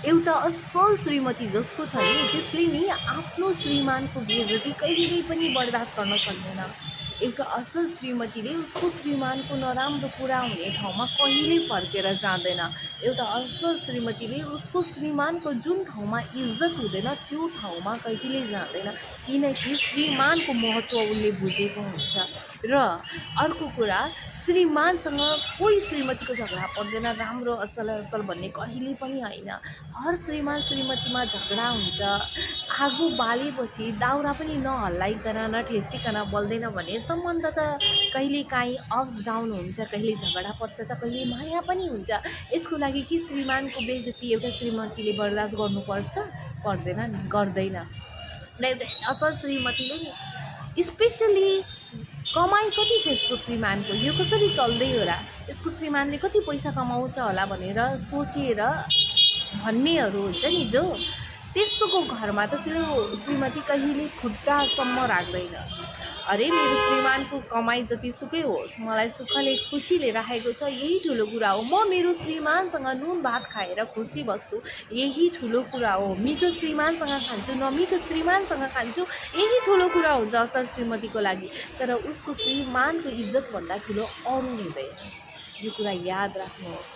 एउटा असल श्रीमती जसको छ नि त्यसले नि आफ्नो श्रीमानको बेइज्जती कहिल्यै पनि बर्दाश्त गर्न सक्दैन। एउटा असल श्रीमतीले उसको श्रीमानको नराम्रो कुरा हुने ठाउँमा कहिल्यै फर्केर जाँदैन। एउटा असल श्रीमतीले उसको श्रीमानको जुन ठाउँमा इज्जत हुँदैन त्यो ठाउँमा कहिल्यै जाँदैन, किनकि श्रीमानको महत्त्व उसले बुझेको हुन्छ। र अर्को कुरा, श्रीमानसँग कोही श्रीमतीको झगडा पर्दैन। राम्रो असल भन्ने कहिले पनि होइन। हर श्रीमान श्रीमतीमा झगडा हुन्छ। आगो बालेपछि दाउरा पनि नहल्लाइकन नठेसिकन बल्दैन भने सम्बन्ध त कहिले काहीँ अप्स डाउन हुन्छ, कहिले झगडा पर्छ त कहिले माया पनि हुन्छ। यसको लागि कि श्रीमानको बेइज्जती एउटा श्रीमतीले बर्दाश्त गर्नुपर्छ? पर्दैन, गर्दैन। र एउटा असल श्रीमतीले नि स्पेसली कमाइ कति छ यसको श्रीमानको, यो कसरी चल्दै होला, यसको श्रीमानले कति पैसा कमाउँछ होला भनेर सोचेर भन्नेहरू हुन्छ नि जो, त्यस्तोको घरमा त त्यो श्रीमती कहिले खुट्टासम्म राख्दैन। अरे मेरो श्रीमानको कमाइ जतिसुकै होस्, मलाई सुखले खुसीले राखेको छ, यही ठुलो कुरा हो। म मेरो श्रीमानसँग नुन भात खाएर खुसी बस्छु, यही ठुलो कुरा हो। मिठो श्रीमानसँग खान्छु, नमिठो श्रीमानसँग खान्छु, यही ठुलो कुरा हुन्छ असल श्रीमतीको लागि। तर उसको श्रीमानको इज्जतभन्दा ठुलो अरू हुँदैन। यो कुरा याद राख्नुहोस्।